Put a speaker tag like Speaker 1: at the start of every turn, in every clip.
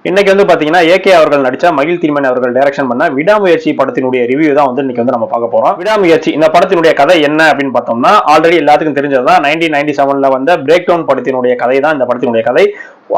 Speaker 1: இன்னைக்கு வந்து பாத்தீங்கன்னா ஏகே அவர்கள் நடிச்ச மகிழ் திருமணி அவர்கள் டைரக்ஷன் பண்ண விடாமுயற்சி படத்தினுடைய ரிவ்யூ தான் வந்து இன்னைக்கு வந்து நம்ம பார்க்க போறோம். விடாமுயற்சி இந்த படத்தினுடைய கதை என்ன அப்படின்னு பார்த்தோம்னா, ஆல்ரெடி எல்லாத்துக்கும் தெரிஞ்சதுதான். 1997ல வந்த பிரேக் டவுன் படத்தினுடைய கதை தான் இந்த படத்தினுடைய கதை.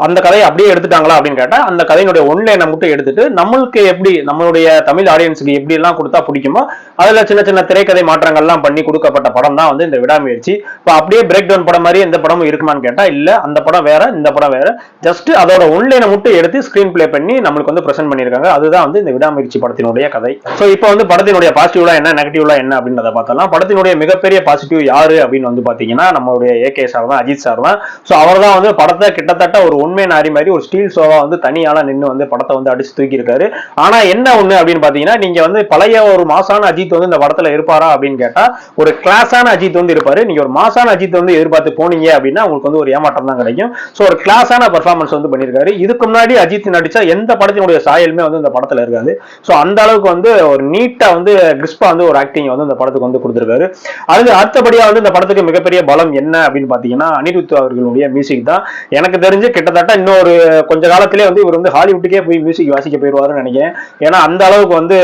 Speaker 1: அந்த கதையை அப்படியே எடுத்துட்டாங்களா அப்படின்னு கேட்டா, அந்த கதையினுடைய ஒன்லைனை மட்டும் எடுத்துட்டு நம்மளுக்கு எப்படி, நம்மளுடைய தமிழ் ஆடியன்ஸுக்கு எப்படி எல்லாம் கொடுத்தா பிடிக்குமோ அதுல சின்ன சின்ன திரைக்கதை மாற்றங்கள்லாம் பண்ணி கொடுக்கப்பட்ட படம் தான் வந்து இந்த விடாமுயற்சி. இப்போ அப்படியே பிரேக் டவுன் படம் மாதிரி எந்த படமும் இருக்குமான்னு கேட்டா இல்ல, அந்த படம் வேற, இந்த படம் வேற. ஜஸ்ட் அதோட ஒன்லைனை மட்டும் எடுத்து ஸ்கிரீன் பிளே பண்ணி நம்மளுக்கு வந்து பிரசன்ட் பண்ணிருக்காங்க. அதுதான் வந்து இந்த விடாமுயற்சி படத்தினுடைய கதை. ஸோ இப்போ வந்து படத்தினுடைய பாசிட்டிவ்ல என்ன, நெகட்டிவ்ல என்ன அப்படின்றத பார்த்தலாம். படத்தினுடைய மிகப்பெரிய பாசிட்டிவ் யாரு அப்படின்னு வந்து பாத்தீங்கன்னா, நம்மளுடைய ஏகே சார் தான், அஜித் சார் தான். ஸோ அவர் தான் வந்து படத்தை கிட்டத்தட்ட ஒரு உண்மை நாரி மாதிரி ஒரு ஸ்டீல் ஷோவா வந்து தனியால நின்று வந்து படத்தை வந்து அடிச்சு தூக்கி இருக்காரு. ஆனா என்ன ஒண்ணு அப்படின்னு பாத்தீங்கன்னா, நீங்க வந்து பழைய ஒரு மாசான அஜித் வந்து இந்த படத்துல இருப்பாரா அப்படின்னு கேட்டா ஒரு கிளாஸான அஜித் வந்து இருப்பாரு. நீங்க ஒரு மாசான அஜித் வந்து எதிர்பார்த்து போனீங்க அப்படின்னா உங்களுக்கு வந்து ஒரு ஏமாற்றம் தான் கிடைக்கும். ஸோ ஒரு கிளாஸான பெர்ஃபார்மன்ஸ் வந்து பண்ணிருக்காரு. இதுக்கு முன்னாடி அஜித் நடிச்ச எந்த படத்தினுடைய சாயலுமே வந்து இந்த படத்துல இருக்காது. ஸோ அந்த அளவுக்கு வந்து ஒரு நீட்டா வந்து கிறிஸ்பா வந்து ஒரு ஆக்டிங் வந்து இந்த படத்துக்கு வந்து கொடுத்திருக்காரு. அது அடுத்தபடியா வந்து இந்த படத்துக்கு மிகப்பெரிய பலம் என்ன அப்படின்னு பாத்தீங்கன்னா, அனிருத் அவர்களுடைய மியூசிக் தான். எனக்கு தெரிஞ்சு கிட்டத்தட்ட இன்னொரு கொஞ்ச காலத்திலே வந்து இவர் வந்து ஹாலிவுட்டுக்கே போய் மியூசிக் வாசிக்க போயிடுவாருன்னு நினைக்கிறேன். ஏன்னா அந்த அளவுக்கு வந்து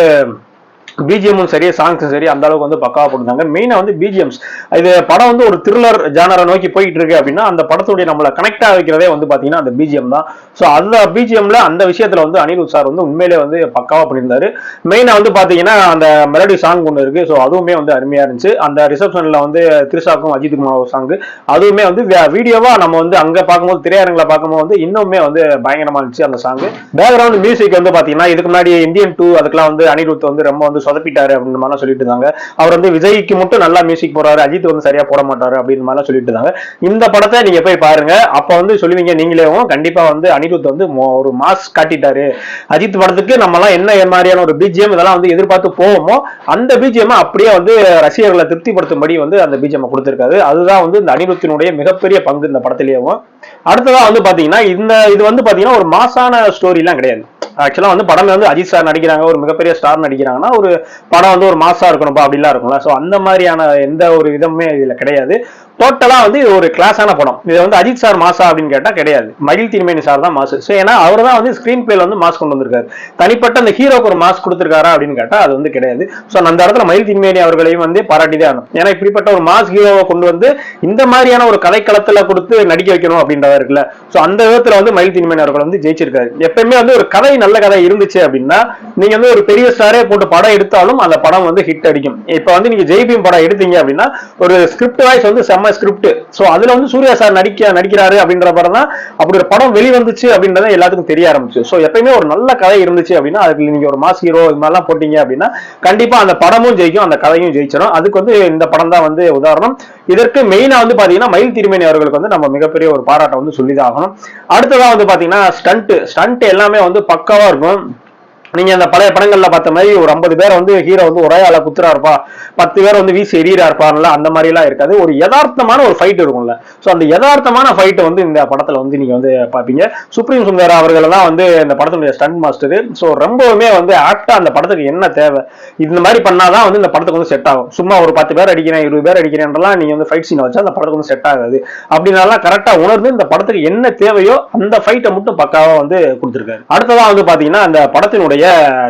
Speaker 1: பிஜிஎம்மும் சரி, சாங்ஸும் சரி, அந்த அளவுக்கு வந்து பக்காவா போட்டுருந்தாங்க. மெயினா வந்து பிஜிஎம்ஸ். இது படம் வந்து ஒரு த்ரில்லர் ஜானரை நோக்கி போயிட்டு இருக்கு அப்படின்னா அந்த படத்துடைய நம்மளை கனெக்ட் ஆகிக்கிறதே வந்து பாத்தீங்கன்னா அந்த பிஜிஎம் தான். ஸோ அந்த பிஜிஎம்ல அந்த விஷயத்துல வந்து அனிருத் சார் வந்து உண்மையிலே வந்து பக்காவா பண்ணியிருந்தாரு. மெயினா வந்து பாத்தீங்கன்னா அந்த மெலடி சாங் ஒன்று இருக்கு. ஸோ அதுவுமே வந்து அருமையா இருந்துச்சு. அந்த ரிசப்ஷன்ல வந்து திரிஷாக்கும் அஜித் குமார் சாங் அதுவுமே வந்து வீடியோவா நம்ம வந்து அங்க பார்க்கும்போது, திரையரங்களை பார்க்கும்போது வந்து இன்னுமே வந்து பயங்கரமா இருந்துச்சு அந்த சாங். பேக்ரவுண்ட் மியூசிக் வந்து பாத்தீங்கன்னா இதுக்கு முன்னாடி இந்தியன் 2 அதுக்கெல்லாம் வந்து அனிருத் வந்து ரொம்ப வந்து சொதப்பிட்டாரு அப்படின்ற மாதிரி சொல்லிட்டு இருந்தாங்க. அவர் வந்து விஜய்க்கு மட்டும் நல்லா மியூசிக் போறாரு, அஜித் வந்து சரியா போட மாட்டாரு அப்படின்னு மாதிரி சொல்லிட்டு இருந்தாங்க. இந்த படத்தை நீங்க போய் பாருங்க, அப்ப வந்து சொல்லுவீங்க நீங்களே கண்டிப்பா வந்து அனிருத் வந்து ஒரு மாஸ் காட்டிட்டாரு. அஜித் படத்துக்கு நம்ம எல்லாம் என்ன மாதிரியான ஒரு பிஜிஎம் இதெல்லாம் வந்து எதிர்பார்த்து போவோமோ அந்த பிஜிஎம் அப்படியே வந்து ரசிகர்களை திருப்திப்படுத்தும்படி வந்து அந்த பிஜிஎம் கொடுத்திருக்காரு. அதுதான் வந்து இந்த அனிருத்தினுடைய மிகப்பெரிய பங்கு இந்த படத்திலேயும். அடுத்ததா வந்து பாத்தீங்கன்னா இது வந்து பாத்தீங்கன்னா ஒரு மாசான ஸ்டோரி எல்லாம் கிடையாது. ஆக்சுவலா வந்து படம் வந்து அஜித் சார் நடிக்கிறாங்க, ஒரு மிகப்பெரிய ஸ்டார் நடிக்கிறாங்கன்னா ஒரு படம் வந்து ஒரு மாசா இருக்கணும் அப்படிலாம் இருக்கும்ல. ஸோ அந்த மாதிரியான எந்த ஒரு விதமுமே இதுல கிடையாது. டோட்டலா வந்து இது ஒரு கிளாஸான படம். இது வந்து அஜித் சார் மாசா அப்படின்னு கேட்டா கிடையாது, மகிழ் திருமேனி சார் தான் மாசு. ஸோ ஏன்னா அவர் தான் வந்து ஸ்கிரீன் பிளேல வந்து மாஸ் கொண்டு வந்திருக்காரு. தனிப்பட்ட அந்த ஹீரோக்கு ஒரு மாஸ் கொடுத்திருக்காரா அப்படின்னு கேட்டா அது வந்து கிடையாது. ஸோ அந்த இடத்துல மகிழ் திருமேனி அவர்களையும் வந்து பாராட்டிதான் ஆகணும். ஏன்னா இப்படிப்பட்ட ஒரு மாஸ் ஹீரோவை கொண்டு வந்து இந்த மாதிரியான ஒரு கதைக்களத்துல கொடுத்து நடிக்க வைக்கணும் அப்படின்றதா இருக்குல்ல. ஸோ அந்த விதத்துல வந்து மகிழ் திருமேனி அவர்கள் வந்து ஜெயிச்சிருக்காரு. எப்பயுமே வந்து ஒரு கதை நல்ல கதை இருந்துச்சு அப்படின்னா நீங்க வந்து ஒரு பெரிய ஸ்டாரே போட்டு படம் எடுத்தாலும் அந்த படம் வந்து ஹிட் அடிக்கும். இப்ப வந்து நீங்க ஜெய்பீம் படம் எடுத்தீங்க அப்படின்னா ஒரு ஸ்கிரிப்ட் வாய்ஸ் வந்து செம்ம ஸ்கிரிப்ட். சோ அதுல வந்து சூர்யா சார் நடிக்கிறாரு அப்படின்ற படம் தான் அப்படி ஒரு படம் வெளிவந்துச்சு அப்படின்றத எல்லாத்துக்கும் தெரிய ஆரம்பிச்சு. சோ எப்பயுமே ஒரு நல்ல கதை இருந்துச்சு அப்படின்னா அதுக்கு நீங்க ஒரு மாஸ் ஹீரோ இது மாதிரிலாம் போட்டீங்க அப்படின்னா கண்டிப்பா அந்த படமும் ஜெயிக்கும், அந்த கதையும் ஜெயிச்சிடும். அதுக்கு வந்து இந்த படம் தான் வந்து உதாரணம். இதற்கு மெயினா வந்து பாத்தீங்கன்னா மகிழ் திருமேனி அவர்களுக்கு வந்து நம்ம மிகப்பெரிய ஒரு பாராட்டை வந்து சொல்லிதான் ஆகணும். அடுத்ததான் வந்து பாத்தீங்கன்னா ஸ்டண்ட் எல்லாமே வந்து பக்காவா இருக்கும். நீங்க அந்த பழைய படங்கள்ல பார்த்த மாதிரி ஒரு 50 பேர் வந்து ஹீரோ வந்து ஒரே ஆளா குத்துறா இருப்பா, 10 பேர் வந்து வீசி எரியறா இருப்பான்ல, அந்த மாதிரி எல்லாம் இருக்காது. ஒரு யதார்த்தமான ஒரு ஃபைட் இருக்கும்ல. சோ அந்த யதார்த்தமான ஃபைட் வந்து இந்த படத்துல வந்து நீங்க வந்து பாப்பீங்க. சுப்ரீம் சுந்தரா அவர்கள் தான் வந்து இந்த படத்துடைய ஸ்டண்ட் மாஸ்டர். சோ ரொம்பவுமே வந்து ஆக்டா அந்த படத்துக்கு என்ன தேவை இந்த மாதிரி பண்ணாதான் வந்து இந்த படத்துக்கு வந்து செட் ஆகும். சும்மா ஒரு 10 பேர் அடிக்கிறேன் 20 பேர் அடிக்கிறேன்லாம் நீங்க வந்து ஃபைட் சீன் வச்சா அந்த படத்துக்கு வந்து செட் ஆகாது. அப்படின்னால கரெக்டா உணர்ந்து இந்த படத்துக்கு என்ன தேவையோ அந்த ஃபைட்டை மட்டும் பக்காவா வந்து கொடுத்திருக்காரு. அடுத்ததான் வந்து பாத்தீங்கன்னா அந்த படத்தினுடைய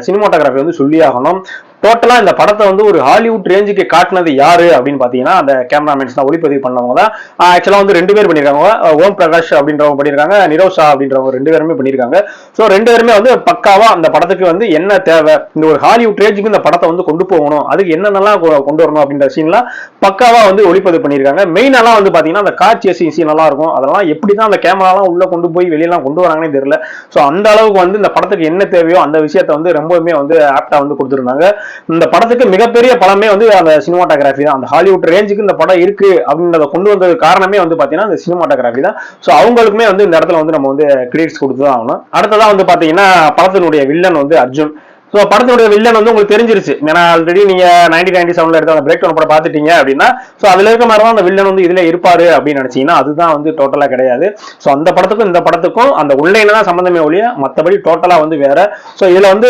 Speaker 1: சினிமாட்டோகிராஃபி வந்து சொல்லி ஆகணும். டோட்டலா இந்த படத்தை வந்து ஒரு ஹாலிவுட் ரேஞ்சுக்கு காட்டினது யாரு அப்படின்னு பாத்தீங்கன்னா அந்த கேமராமேன்ஸ் தான், ஒளிப்பதிவு பண்ணவங்க தான். ஆக்சுவலா வந்து 2 பேர் பண்ணிருக்காங்க. ஓம் பிரகாஷ் அப்படின்றவங்க பண்ணிருக்காங்க, நிரோஷ் ஷா அப்படின்றவங்க 2 பேருமே பண்ணிருக்காங்க. சோ 2 பேருமே வந்து பக்காவா அந்த படத்துக்கு வந்து என்ன தேவை, இந்த ஒரு ஹாலிவுட் ரேஞ்சுக்கு இந்த படத்தை வந்து கொண்டு போகணும், அதுக்கு என்னென்னலாம் கொண்டு வரணும் அப்படின்ற சீன்லாம் பக்காவா வந்து ஒளிப்பதிவு பண்ணிருக்காங்க. மெயினெல்லாம் வந்து பாத்தீங்கன்னா அந்த கார் சேசிங் சீன் எல்லாம் இருக்கும். அதெல்லாம் எப்படிதான் அந்த கேமராலாம் உள்ள கொண்டு போய் வெளியெல்லாம் கொண்டு வராங்கன்னே தெரியல. சோ அந்த அளவுக்கு வந்து இந்த படத்துக்கு என்ன தேவையோ அந்த விஷயத்த வந்து ரொம்பவுமே வந்து ஆப்டா வந்து கொடுத்திருந்தாங்க. இந்த படத்துக்கு மிகப்பெரிய பலமே வந்து அந்த சினிமாட்டோகிராஃபி தான். அந்த ஹாலிவுட் ரேஞ்சுக்கு இந்த படம் இருக்கு அப்படின்றத கொண்டு வந்தது காரணமே வந்து பாத்தீங்கன்னா அந்த சினிமாட்டோகிராஃபி தான். சோ அவங்களுக்குமே வந்து இந்த இடத்துல வந்து நம்ம வந்து கிரெடிட்ஸ் கொடுத்துதான் ஆகணும். அடுத்ததான் வந்து பாத்தீங்கன்னா படத்தினுடைய வில்லன் வந்து அர்ஜுன். ஸோ படத்தினுடைய வில்லன் வந்து உங்களுக்கு தெரிஞ்சிருச்சு. ஏன்னா ஆல்ரெடி நீங்க 1997ல எடுத்த அந்த பிரேக் டவுன் படம் பார்த்துட்டீங்க அப்படின்னா ஸோ அதுல இருக்க மாதிரி தான் அந்த வில்லன் வந்து இதுல இருப்பாரு அப்படின்னு நினைச்சீங்கன்னா அதுதான் வந்து டோட்டலா கிடையாது. ஸோ அந்த படத்துக்கும் இந்த படத்துக்கும் அந்த உள்ளே தான் சம்பந்தமே ஒழிய மற்றபடி டோட்டலா வந்து வேற. ஸோ இதுல வந்து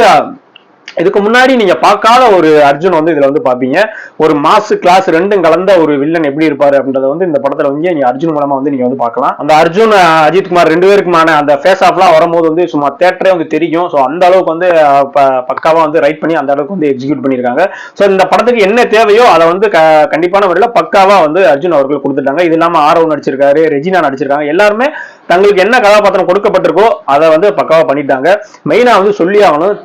Speaker 1: இதுக்கு முன்னாடி நீங்க பார்க்காத ஒரு அர்ஜுன் வந்து இதுல வந்து பாப்பீங்க. ஒரு மாசு கிளாஸ் ரெண்டும் கலந்த ஒரு வில்லன் எப்படி இருப்பாரு அப்படின்றத வந்து இந்த படத்துல வந்து நீங்க அர்ஜுன் மூலமா வந்து நீங்க வந்து பார்க்கலாம். அந்த அர்ஜுன் அஜித் குமார் ரெண்டு பேருக்குமான அந்த ஃபேஸ் ஆஃப்லாம் வரும்போது வந்து சும்மா தேட்டரே வந்து தெரியும். ஸோ அந்த அளவுக்கு வந்து பக்காவா வந்து ரைட் பண்ணி அந்த அளவுக்கு வந்து எக்ஸிக்யூட் பண்ணியிருக்காங்க. ஸோ இந்த படத்துக்கு என்ன தேவையோ அதை வந்து கண்டிப்பான முறையில் பக்காவா வந்து அர்ஜுன் அவர்கள் கொடுத்துட்டாங்க. இது இல்லாம ஆரவ் நடிச்சிருக்காரு, ரெஜினா நடிச்சிருக்காங்க. எல்லாருமே தங்களுக்கு என்ன கதாபாத்திரம் கொடுக்கப்பட்டிருக்கோ அதை வந்து பக்காவா பண்ணிட்டாங்க. மெயினா வந்து சொல்லி ஆகணும்,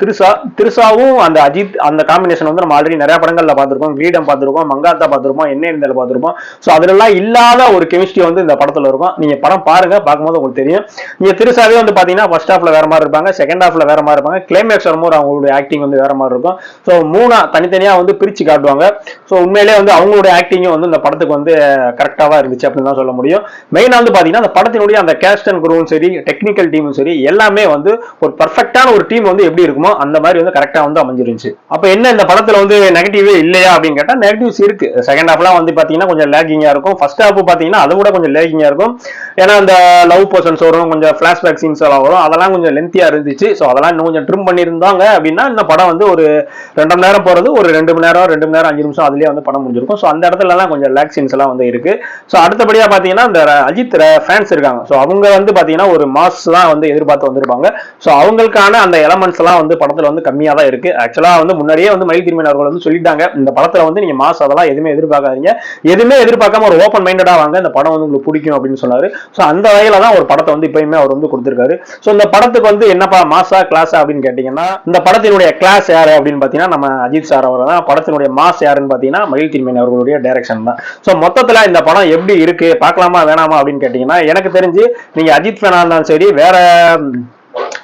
Speaker 1: திருசாவும் அந்த அஜித் அந்த காம்பினேஷன் வந்து நம்ம ஆல்ரெடி நிறைய படங்கள்ல பார்த்திருக்கோம். கிரீடம் பார்த்திருக்கோம், மங்காத்தா பார்த்திருப்போம், என்ன இருந்தாலும் பார்த்திருப்போம். ஸோ அதுலலாம் இல்லாத ஒரு கெமிஸ்ட்ரி வந்து இந்த படத்துல இருக்கும். நீங்க படம் பாருங்க, பார்க்கும்போது உங்களுக்கு தெரியும். நீங்க திருசாவே வந்து பாத்தீங்கன்னா ஃபர்ஸ்ட் ஹாஃப்ல வேற மாதிரி இருப்பாங்க, செகண்ட் ஹாஃப்ல வேற மாதிரி இருப்பாங்க, கிளைமேக்ஸ் வரும்போது அவங்களுடைய ஆக்டிங் வந்து வேற மாதிரி இருக்கும். ஸோ மூணா தனித்தனியா வந்து பிரிச்சு காட்டுவாங்க. ஸோ உண்மையிலேயே வந்து அவங்களுடைய ஆக்டிங்கும் வந்து இந்த படத்துக்கு வந்து கரெக்டாவா இருந்துச்சு அப்படின்னு தான் சொல்ல முடியும். மெயினா வந்து பாத்தீங்கன்னா அந்த படத்தினுடைய அந்த கேஸ்ட் அண்ட் குரூவும் சரி, டெக்னிக்கல் டீமும் சரி, எல்லாமே வந்து ஒரு பர்ஃபெக்டான ஒரு டீம் வந்து எப்படி இருக்குமோ அந்த மாதிரி வந்து கரெக்டா வந்து அமைஞ்சிருந்துச்சு. அப்ப என்ன இந்த படத்துல வந்து நெகட்டிவே இல்லையா அப்படின்னு கேட்டா நெகட்டிவ்ஸ் இருக்கு. செகண்ட் ஹாஃப்லாம் வந்து பாத்தீங்கன்னா கொஞ்சம் லேகிங்கா இருக்கும். ஃபர்ஸ்ட் ஹாஃப் பாத்தீங்கன்னா அதை விட கொஞ்சம் லேகிங்கா இருக்கும். ஏன்னா அந்த லவ் பர்சன்ஸ் வரும், கொஞ்சம் பிளாஷ்பேக் சீன்ஸ் எல்லாம் வரும், அதெல்லாம் கொஞ்சம் லென்த்தியா இருந்துச்சு. ஸோ அதெல்லாம் இன்னும் கொஞ்சம் ட்ரிம் பண்ணியிருந்தாங்க அப்படின்னா இந்த படம் வந்து ஒரு 2 மணி நேரம் போறது ஒரு 2 மணி நேரம் 5 நிமிஷம் அதுலயே வந்து படம் முடிஞ்சிருக்கும். ஸோ அந்த இடத்துல எல்லாம் கொஞ்சம் லேக் சீன்ஸ் எல்லாம் வந்து இருக்கு. ஸோ அடுத்தபடியா பாத்தீங்கன்னா இந்த அஜித் ஃபேன்ஸ் இருக்காங்க. ஸோ அவங்க வந்து பாத்தீங்கன்னா ஒரு மாஸ் தான் வந்து எதிர்பார்த்து வந்திருப்பாங்க. ஸோ அவங்களுக்கான அந்த எலமெண்ட்ஸ் எல்லாம் வந்து படத்துல வந்து கம்மியா தான் இருக்கு. ஆக்சுவலா வந்து முன்னாடியே வந்து மயில் திருமணி அவர்கள் வந்து சொல்லிட்டாங்க, இந்த படத்துல வந்து நீங்க மாஸ் அதெல்லாம் எதுவுமே எதிர்பார்க்காதீங்க, எதுவுமே எதிர்பார்க்காம ஒரு ஓப்பன் மைண்டடா வாங்க, இந்த படம் வந்து உங்களுக்கு பிடிக்கும் அப்படின்னு சொன்னாரு. ஸோ அந்த வகையில தான் ஒரு படத்தை வந்து இப்பயுமே அவர் வந்து கொடுத்திருக்காரு. ஸோ இந்த படத்துக்கு வந்து என்னப்பா மாசா கிளாஸா அப்படின்னு கேட்டீங்கன்னா இந்த படத்தினுடைய கிளாஸ் யாரு அப்படின்னு பாத்தீங்கன்னா நம்ம அஜித் சார் அவர் தான். படத்தினுடைய மாஸ் யாருன்னு பாத்தீங்கன்னா மயில் திருமணி அவர்களுடைய டைரக்ஷன் தான். ஸோ மொத்தத்துல இந்த படம் எப்படி இருக்கு, பார்க்கலாமா வேணாமா அப்படின்னு கேட்டீங்கன்னா எனக்கு தெரிஞ்சு நீங்க அஜித் ஃபேனா இருந்தாலும் சரி,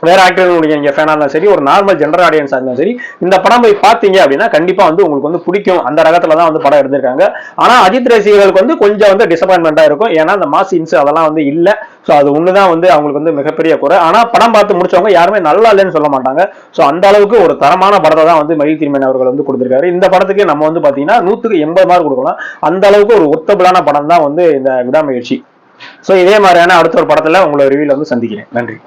Speaker 1: வேற ஆக்டர்களுடைய நீங்க ஃபேனா இருந்தாலும் சரி, ஒரு நார்மல் ஜெனரல் ஆடியன்ஸா இருந்தாலும் சரி, இந்த படம் போய் பாத்தீங்க அப்படின்னா கண்டிப்பா வந்து உங்களுக்கு வந்து பிடிக்கும். அந்த ரகத்துல தான் வந்து படம் எடுத்திருக்காங்க. ஆனா அஜித் ரசிகர்களுக்கு வந்து கொஞ்சம் வந்து டிசப்பாயின்மெண்டா இருக்கும். ஏன்னா அந்த மாஸ் சீன்ஸ் அதெல்லாம் வந்து இல்ல. ஸோ அது ஒண்ணுதான் வந்து அவங்களுக்கு வந்து மிகப்பெரிய குறை. ஆனா படம் பார்த்து முடிச்சவங்க யாருமே நல்லா இல்லைன்னு சொல்ல மாட்டாங்க. ஸோ அந்த அளவுக்கு ஒரு தரமான படத்தை தான் வந்து மயில் திருமணி அவர்கள் வந்து கொடுத்திருக்காரு. இந்த படத்துக்கு நம்ம வந்து பாத்தீங்கன்னா 100க்கு 80 மார்க் கொடுக்கலாம். அந்த அளவுக்கு ஒரு ஒர்த்தபிளான படம் தான் வந்து இந்த விடாமுயற்சி. ஸோ இதே மாதிரியான அடுத்த ஒரு படத்துல உங்களோட ரிவ்யூல வந்து சந்திக்கிறேன். நன்றி.